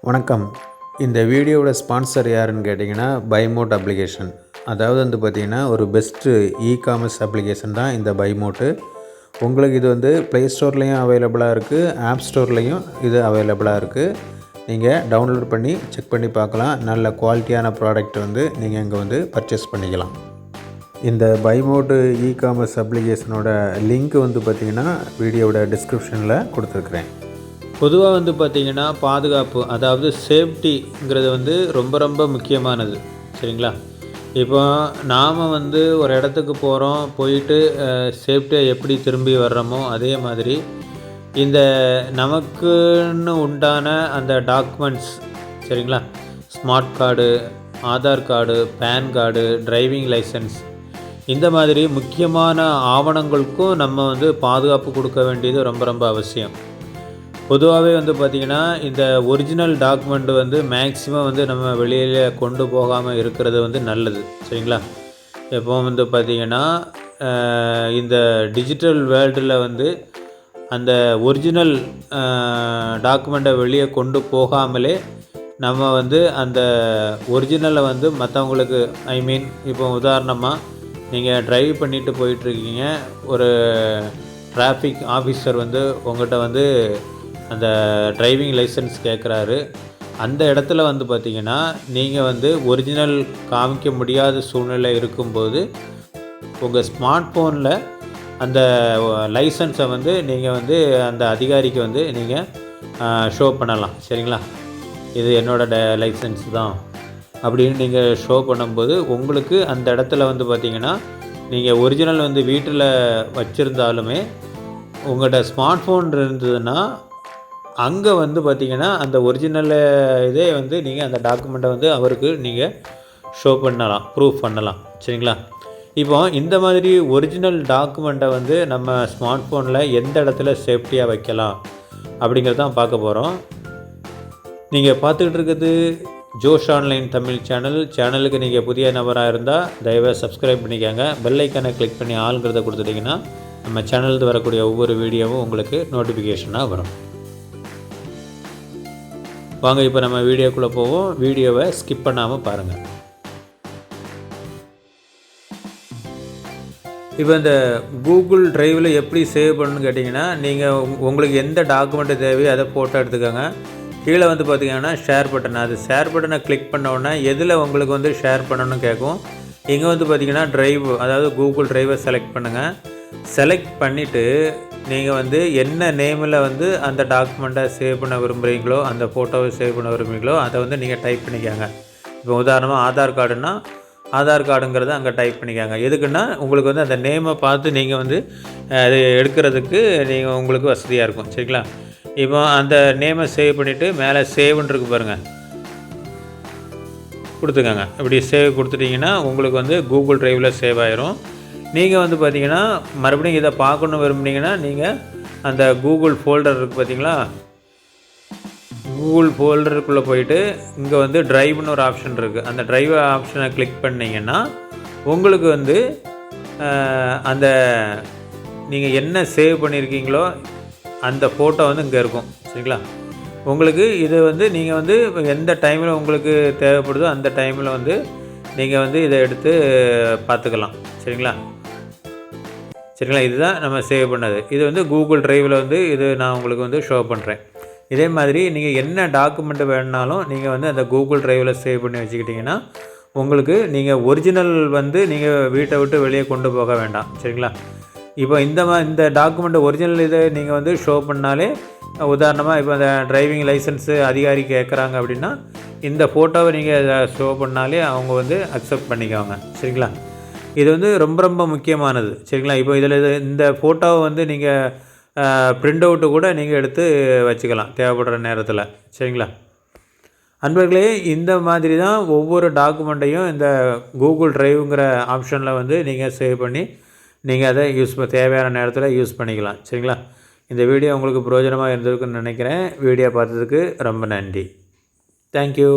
வணக்கம். இந்த வீடியோவோட ஸ்பான்சர் யாருன்னு கேட்டிங்கன்னா பைமோட் அப்ளிகேஷன். அதாவது வந்து பார்த்திங்கன்னா ஒரு பெஸ்ட்டு இ-காமர்ஸ் அப்ளிகேஷன் தான் இந்த பைமோட்டு. உங்களுக்கு இது வந்து ப்ளே ஸ்டோர்லேயும் அவைலபிளாக இருக்குது, ஆப் ஸ்டோர்லேயும் இது அவைலபிளாக இருக்குது. நீங்கள் டவுன்லோட் பண்ணி செக் பண்ணி பார்க்கலாம். நல்ல குவாலிட்டியான ப்ராடக்ட் வந்து நீங்கள் இங்கே வந்து பர்ச்சேஸ் பண்ணிக்கலாம். இந்த பைமோட்டு இ-காமர்ஸ் அப்ளிகேஷனோட லிங்க் வந்து பார்த்திங்கன்னா வீடியோவோட டிஸ்கிரிப்ஷனில் கொடுத்துருக்குறேன். பொதுவாக வந்து பார்த்திங்கன்னா பாதுகாப்பு, அதாவது சேஃப்டிங்கிறது வந்து ரொம்ப ரொம்ப முக்கியமானது. சரிங்களா? இப்போ நாம் வந்து ஒரு இடத்துக்கு போகிறோம், போயிட்டு சேஃப்டியாக எப்படி திரும்பி வர்றோமோ அதே மாதிரி இந்த நமக்குன்னு உண்டான அந்த டாக்குமெண்ட்ஸ், சரிங்களா, smart card, Aadhaar card, PAN card, driving licence, இந்த மாதிரி முக்கியமான ஆவணங்களுக்கும் நம்ம வந்து பாதுகாப்பு கொடுக்க வேண்டியது ரொம்ப ரொம்ப அவசியம். பொதுவாகவே வந்து பார்த்திங்கன்னா இந்த ஒரிஜினல் டாக்குமெண்ட் வந்து மேக்ஸிமம் வந்து நம்ம வெளியில் கொண்டு போகாமல் இருக்கிறது வந்து நல்லது. சரிங்களா? எப்போ வந்து பார்த்திங்கன்னா இந்த டிஜிட்டல் வேர்ல்டில் வந்து அந்த ஒரிஜினல் டாக்குமெண்ட்டை வெளியே கொண்டு போகாமலே நம்ம வந்து அந்த ஒரிஜினலை வந்து மற்றவங்களுக்கு, இப்போ உதாரணமாக நீங்கள் ட்ரைவ் பண்ணிவிட்டு போயிட்டுருக்கீங்க, ஒரு டிராஃபிக் ஆஃபீஸர் வந்து உங்கள்கிட்ட வந்து அந்த டிரைவிங் லைசன்ஸ் கேட்குறாரு. அந்த இடத்துல வந்து பார்த்திங்கன்னா நீங்கள் வந்து ஒரிஜினல் காமிக்க முடியாத சூழ்நிலை இருக்கும்போது உங்கள் ஸ்மார்ட் ஃபோனில் அந்த லைசன்ஸை வந்து நீங்கள் வந்து அந்த அதிகாரிக்கு வந்து நீங்கள் ஷோ பண்ணலாம். சரிங்களா? இது என்னோடய லைசன்ஸ் தான் அப்படின்னு நீங்கள் ஷோ பண்ணும்போது உங்களுக்கு அந்த இடத்துல வந்து பார்த்திங்கன்னா நீங்கள் ஒரிஜினல் வந்து வீட்டில் வச்சுருந்தாலுமே உங்கள்கிட்ட ஸ்மார்ட் ஃபோன் இருந்ததுன்னா அங்கே வந்து பார்த்திங்கன்னா அந்த ஒரிஜினல் இதே வந்து நீங்கள் அந்த டாக்குமெண்ட்டை வந்து அவருக்கு நீங்கள் ஷோ பண்ணலாம், ப்ரூஃப் பண்ணலாம். சரிங்களா? இப்போ இந்த மாதிரி ஒரிஜினல் டாக்குமெண்ட்டை வந்து நம்ம ஸ்மார்ட் ஃபோனில் எந்த இடத்துல சேஃப்டியாக வைக்கலாம் அப்படிங்கிறதான் பார்க்க போகிறோம். நீங்கள் பார்த்துக்கிட்டு இருக்கிறது ஜோஷ் ஆன்லைன் தமிழ் சேனலுக்கு நீங்கள் புதிய நபராக இருந்தால் தயவாக சப்ஸ்கிரைப் பண்ணிக்கோங்க. பெல் ஐக்கானை கிளிக் பண்ணி ஆளுங்கிறத கொடுத்துட்டிங்கன்னா நம்ம சேனலில் வரக்கூடிய ஒவ்வொரு வீடியோவும் உங்களுக்கு நோட்டிஃபிகேஷனாக வரும். வாங்க இப்போ நம்ம வீடியோக்குள்ளே போவோம். வீடியோவை ஸ்கிப் பண்ணாமல் பாருங்கள். இப்போ இந்த கூகுள் ட்ரைவில் எப்படி சேவ் பண்ணணும்னு கேட்டிங்கன்னா, நீங்கள் உங்களுக்கு எந்த டாக்குமெண்ட்டு தேவையோ அதை ஃபோட்டோ எடுத்துக்கோங்க. கீழே வந்து பார்த்திங்கன்னா ஷேர் பட்டன், அது ஷேர் பட்டனை கிளிக் பண்ண உடனே எதில் உங்களுக்கு வந்து ஷேர் பண்ணணும்னு கேட்கும். இங்கே வந்து பார்த்திங்கன்னா ட்ரைவ், அதாவது கூகுள் ட்ரைவை செலக்ட் பண்ணுங்கள். செலக்ட் பண்ணிவிட்டு நீங்கள் வந்து என்ன நேமில் வந்து அந்த டாக்குமெண்ட்டை சேவ் பண்ண விரும்புகிறீங்களோ, அந்த ஃபோட்டோவை சேவ் பண்ண விரும்புகிறீங்களோ அதை வந்து நீங்கள் டைப் பண்ணிக்கோங்க. இப்போ உதாரணமாக ஆதார் கார்டுன்னா ஆதார் கார்டுங்கிறத அங்கே டைப் பண்ணிக்கோங்க. எதுக்குன்னா உங்களுக்கு வந்து அந்த நேமை பார்த்து நீங்கள் வந்து அது எடுக்கிறதுக்கு நீங்கள் உங்களுக்கு வசதியாக இருக்கும். சரிங்களா? இப்போ அந்த நேமை சேவ் பண்ணிவிட்டு மேலே சேவ்னு இருக்கு பாருங்கள், கொடுத்துக்கோங்க. இப்படி சேவ் கொடுத்துட்டிங்கன்னா உங்களுக்கு வந்து கூகுள் ட்ரைவில் சேவ் ஆயிரும். நீங்கள் வந்து பார்த்திங்கன்னா மறுபடியும் இதை பார்க்கணும் விரும்புனீங்கன்னா நீங்கள் அந்த கூகுள் ஃபோல்டர் இருக்குது பார்த்திங்களா, கூகுள் ஃபோல்டருக்குள்ளே போயிட்டு இங்கே வந்து ட்ரைவ்னு ஒரு ஆப்ஷன் இருக்குது. அந்த ட்ரைவ் ஆப்ஷனை கிளிக் பண்ணிங்கன்னா உங்களுக்கு வந்து அந்த நீங்கள் என்ன சேவ் பண்ணியிருக்கீங்களோ அந்த ஃபோட்டோ வந்து இங்கே இருக்கும். சரிங்களா? உங்களுக்கு இது வந்து நீங்கள் வந்து எந்த டைமில் உங்களுக்கு தேவைப்படுதோ அந்த டைமில் வந்து நீங்கள் வந்து இதை எடுத்து பார்த்துக்கலாம். சரிங்களா? இதுதான் நம்ம சேவ் பண்ணது. இது வந்து கூகுள் ட்ரைவில் வந்து இது நான் உங்களுக்கு வந்து ஷோ பண்ணுறேன். இதே மாதிரி நீங்கள் என்ன டாக்குமெண்ட்டு வேணுனாலும் நீங்கள் வந்து அந்த கூகுள் ட்ரைவில் சேவ் பண்ணி வச்சுக்கிட்டிங்கன்னா உங்களுக்கு நீங்கள் ஒரிஜினல் வந்து நீங்கள் வீட்டை விட்டு வெளியே கொண்டு போக வேண்டாம். சரிங்களா? இப்போ இந்த டாக்குமெண்ட்டு ஒரிஜினல் இதை நீங்கள் வந்து ஷோ பண்ணாலே, உதாரணமாக இப்போ அந்த டிரைவிங் லைசன்ஸு அதிகாரி கேட்குறாங்க அப்படின்னா இந்த ஃபோட்டோவை நீங்கள் ஷோ பண்ணாலே அவங்க வந்து அக்செப்ட் பண்ணிக்குவாங்க. சரிங்களா? இது வந்து ரொம்ப ரொம்ப முக்கியமானது. சரிங்களா? இப்போ இதில் இந்த ஃபோட்டோவை வந்து நீங்கள் ப்ரிண்ட் அவுட்டு கூட நீங்கள் எடுத்து வச்சுக்கலாம் தேவைப்படுற நேரத்தில். சரிங்களா? அன்பர்களே, இந்த மாதிரி தான் ஒவ்வொரு டாக்குமெண்ட்டையும் இந்த கூகுள் ட்ரைவுங்கிற ஆப்ஷனில் வந்து நீங்கள் சேவ் பண்ணி நீங்கள் அதை தேவையான நேரத்தில் யூஸ் பண்ணிக்கலாம். சரிங்களா? இந்த வீடியோ உங்களுக்கு பிரயோஜனமாக இருந்திருக்குன்னு நினைக்கிறேன். வீடியோ பார்த்ததுக்கு ரொம்ப நன்றி. தேங்க்யூ.